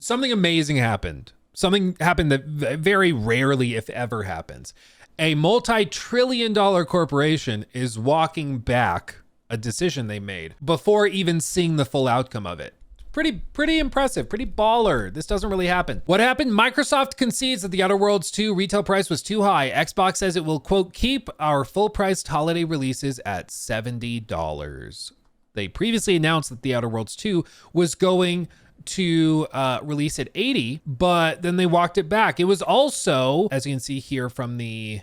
something amazing happened. Something happened that very rarely, if ever, happens. A multi-trillion-dollar corporation is walking back a decision they made before even seeing the full outcome of it. Pretty impressive, pretty baller. This doesn't really happen. What happened? Microsoft concedes that the Outer Worlds 2 retail price was too high. Xbox says it will, quote, keep our full-priced holiday releases at $70. They previously announced that the Outer Worlds 2 was going to release at $80, but then they walked it back. It was also, as you can see here from the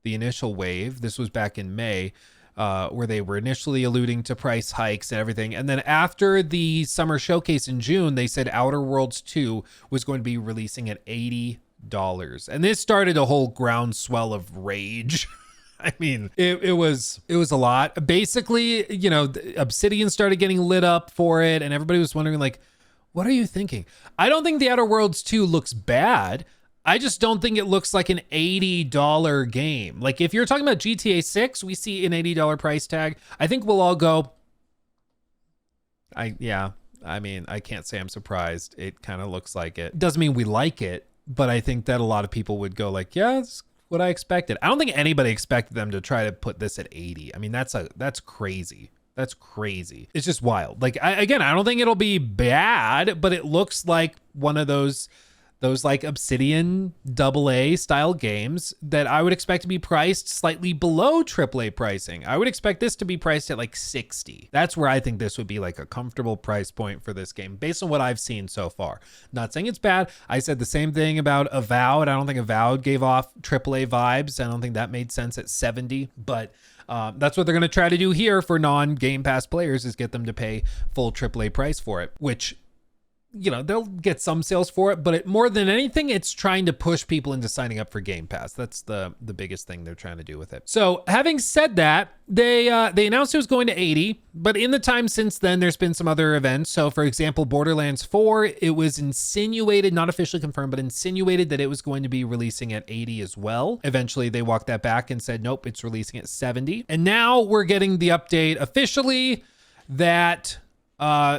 initial wave, this was back in May, where they were initially alluding to price hikes and everything. And then after the summer showcase in June, they said Outer Worlds 2 was going to be releasing at $80. And this started a whole groundswell of rage. I mean, it was a lot. Basically, you know, Obsidian started getting lit up for it, and everybody was wondering, like, what are you thinking? I don't think the Outer Worlds 2 looks bad. I just don't think it looks like an $80 game. Like, if you're talking about GTA 6, we see an $80 price tag. I think we'll all go, I mean, I can't say I'm surprised. It kind of looks like it. Doesn't mean we like it, but I think that a lot of people would go like, yeah, that's what I expected. I don't think anybody expected them to try to put this at 80. I mean, that's crazy. That's crazy. It's just wild. Like, I don't think it'll be bad, but it looks like one of those like Obsidian AA style games that I would expect to be priced slightly below AAA pricing. I would expect this to be priced at like 60. That's where I think this would be like a comfortable price point for this game based on what I've seen so far. Not saying it's bad. I said the same thing about Avowed. I don't think Avowed gave off AAA vibes. I don't think that made sense at 70, but that's what they're going to try to do here for non-Game Pass players, is get them to pay full AAA price for it, which, you know, they'll get some sales for it, but more than anything, it's trying to push people into signing up for Game Pass. That's the biggest thing they're trying to do with it. So having said that, they announced it was going to 80, but in the time since then, there's been some other events. So for example, Borderlands 4, it was insinuated, not officially confirmed, but insinuated that it was going to be releasing at 80 as well. Eventually they walked that back and said, nope, it's releasing at 70. And now we're getting the update officially that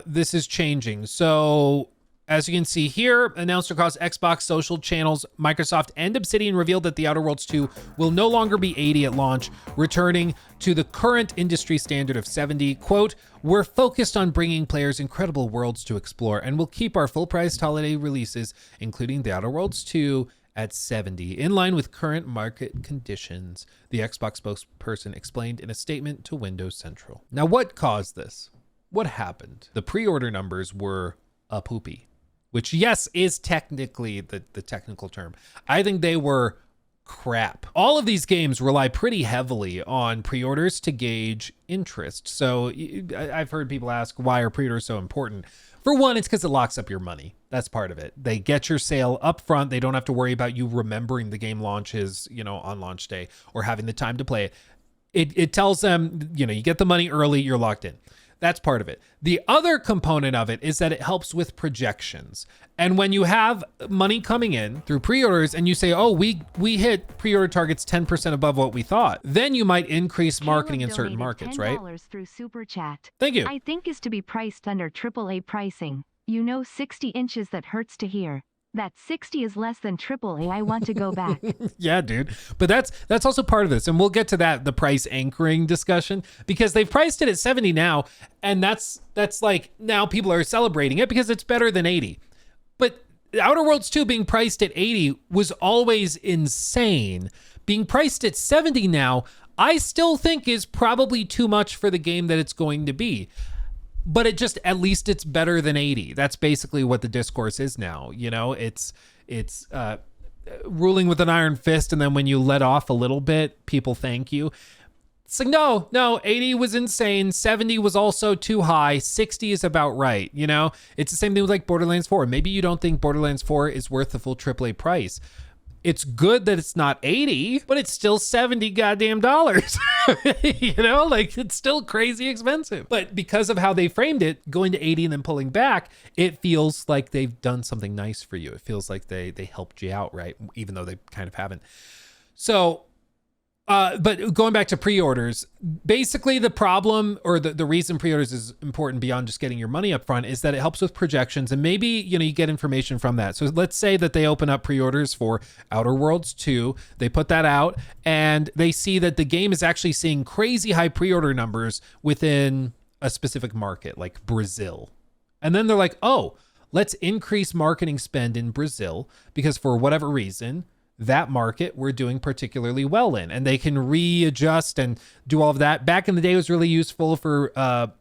this is changing. So as you can see here, announced across Xbox social channels, Microsoft and Obsidian revealed that The Outer Worlds 2 will no longer be 80 at launch, returning to the current industry standard of 70. Quote, we're focused on bringing players incredible worlds to explore, and we'll keep our full-priced holiday releases, including The Outer Worlds 2, at 70, in line with current market conditions, the Xbox spokesperson explained in a statement to Windows Central. Now, what caused this? What happened? The pre-order numbers were a poopy, which, yes, is technically the technical term. I think they were crap. All of these games rely pretty heavily on pre-orders to gauge interest. So I've heard people ask, why are pre-orders so important? For one, it's because it locks up your money. That's part of it. They get your sale up front. They don't have to worry about you remembering the game launches, you know, on launch day, or having the time to play it. It tells them, you know, you get the money early, you're locked in. That's part of it. The other component of it is that it helps with projections. And when you have money coming in through pre-orders and you say, oh, we hit pre-order targets 10% above what we thought, then you might increase marketing in certain markets, right? Through Super Chat. Thank you. I think is to be priced under AAA pricing. You know, 60 inches, that hurts to hear. That 60 is less than AAA. I want to go back. Yeah, dude. But that's also part of this. And we'll get to that, the price anchoring discussion, because they've priced it at 70 now. And that's like, now people are celebrating it because it's better than 80. But Outer Worlds 2 being priced at 80 was always insane. Being priced at 70 now, I still think is probably too much for the game that it's going to be. But at least it's better than 80. That's basically what the discourse is now. You know, it's ruling with an iron fist, and then when you let off a little bit, people thank you. It's like, no, 80 was insane. 70 was also too high. 60 is about right. You know, it's the same thing with like Borderlands 4. Maybe you don't think Borderlands 4 is worth the full AAA price. It's good that it's not 80, but it's still 70 goddamn dollars. You know, like, it's still crazy expensive. But because of how they framed it, going to 80 and then pulling back, it feels like they've done something nice for you. It feels like they helped you out, right? Even though they kind of haven't. So But going back to pre-orders, basically the problem or the reason pre-orders is important beyond just getting your money up front is that it helps with projections, and maybe, you get information from that. So let's say that they open up pre-orders for Outer Worlds 2, they put that out, and they see that the game is actually seeing crazy high pre-order numbers within a specific market, like Brazil. And then they're like, oh, let's increase marketing spend in Brazil because for whatever reason, that market we're doing particularly well in, and they can readjust and do all of that. Back in the day, it was really useful for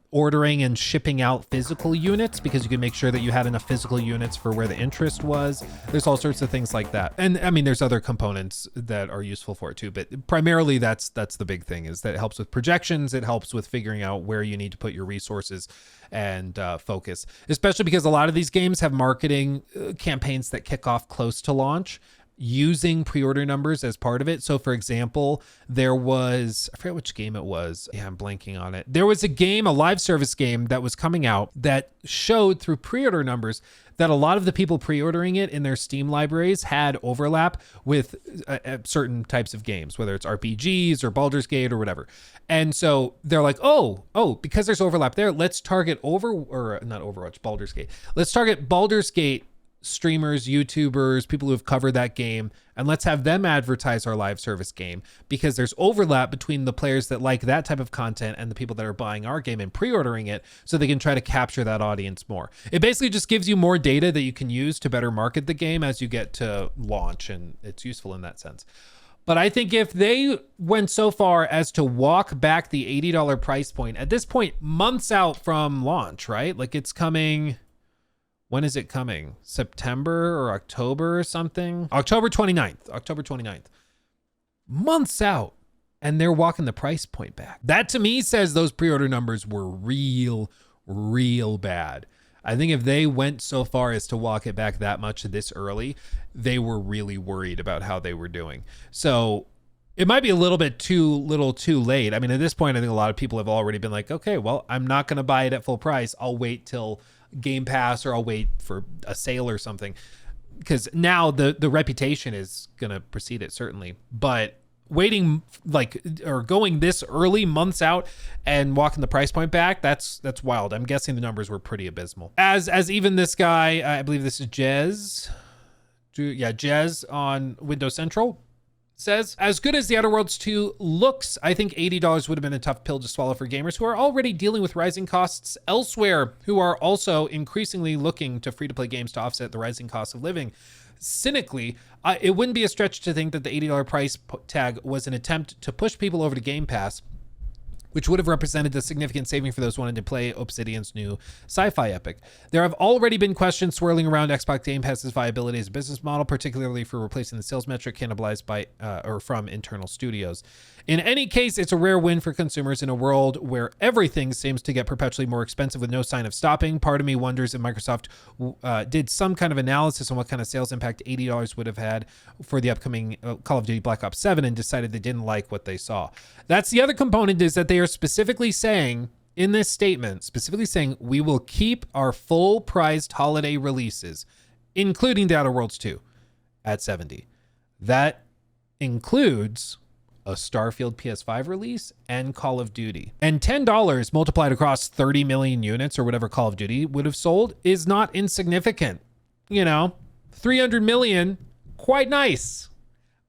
ordering and shipping out physical units because you could make sure that you had enough physical units for where the interest was. There's all sorts of things like that. And I mean, there's other components that are useful for it too, but primarily that's the big thing, is that it helps with projections. It helps with figuring out where you need to put your resources and focus, especially because a lot of these games have marketing campaigns that kick off close to launch, using pre-order numbers as part of it. So for example, there was, I forget which game it was. Yeah, I'm blanking on it. There was a live service game that was coming out that showed through pre-order numbers that a lot of the people pre-ordering it in their Steam libraries had overlap with certain types of games, whether it's RPGs or Baldur's Gate or whatever. And so they're like, oh, because there's overlap there, let's target Baldur's Gate. Let's target Baldur's Gate streamers, YouTubers, people who have covered that game, and let's have them advertise our live service game because there's overlap between the players that like that type of content and the people that are buying our game and pre-ordering it, so they can try to capture that audience more. It basically just gives you more data that you can use to better market the game as you get to launch, and it's useful in that sense. But I think if they went so far as to walk back the $80 price point, at this point, months out from launch, right? Like it's coming... When is it coming? September or October or something? October 29th. Months out, and they're walking the price point back. That to me says those pre-order numbers were real bad. I think if they went so far as to walk it back that much this early, they were really worried about how they were doing. So it might be a little bit too late. I mean, at this point, I think a lot of people have already been like, okay, well, I'm not going to buy it at full price. I'll wait till Game Pass, or I'll wait for a sale or something, because now the reputation is going to precede it, certainly. But waiting going this early, months out, and walking the price point back, that's wild. I'm guessing the numbers were pretty abysmal. As even this guy, I believe this is Jez on Windows Central, says, as good as the Outer Worlds 2 looks, I think $80 would have been a tough pill to swallow for gamers who are already dealing with rising costs elsewhere, who are also increasingly looking to free-to-play games to offset the rising cost of living. Cynically, it wouldn't be a stretch to think that the $80 price tag was an attempt to push people over to Game Pass, which would have represented a significant saving for those wanting to play Obsidian's new sci-fi epic. There have already been questions swirling around Xbox Game Pass's viability as a business model, particularly for replacing the sales metric cannibalized by from internal studios. In any case, it's a rare win for consumers in a world where everything seems to get perpetually more expensive with no sign of stopping. Part of me wonders if Microsoft did some kind of analysis on what kind of sales impact $80 would have had for the upcoming Call of Duty Black Ops 7 and decided they didn't like what they saw. That's the other component, is that they are specifically saying in this statement, we will keep our full priced holiday releases, including the Outer Worlds 2, at $70. That includes a Starfield PS5 release and Call of Duty. And $10 multiplied across 30 million units or whatever Call of Duty would have sold is not insignificant. 300 million, quite nice.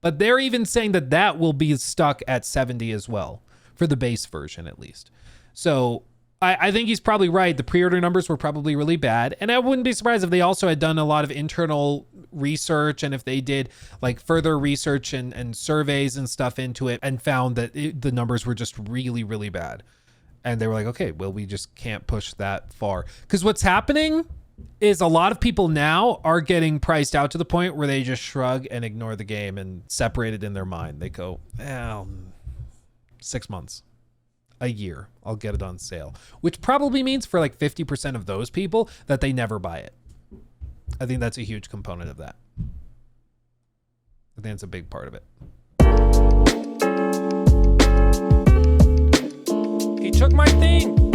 But they're even saying that will be stuck at 70 as well, for the base version at least. So I think he's probably right. The pre-order numbers were probably really bad. And I wouldn't be surprised if they also had done a lot of internal research, and if they did like further research and surveys and stuff into it and found that the numbers were just really bad. And they were like, okay, well, we just can't push that far. Because what's happening is a lot of people now are getting priced out to the point where they just shrug and ignore the game and separate it in their mind. They go, 6 months, a year, I'll get it on sale, which probably means for like 50% of those people that they never buy it. I think that's a huge component of that. I think it's a big part of it. He took my thing.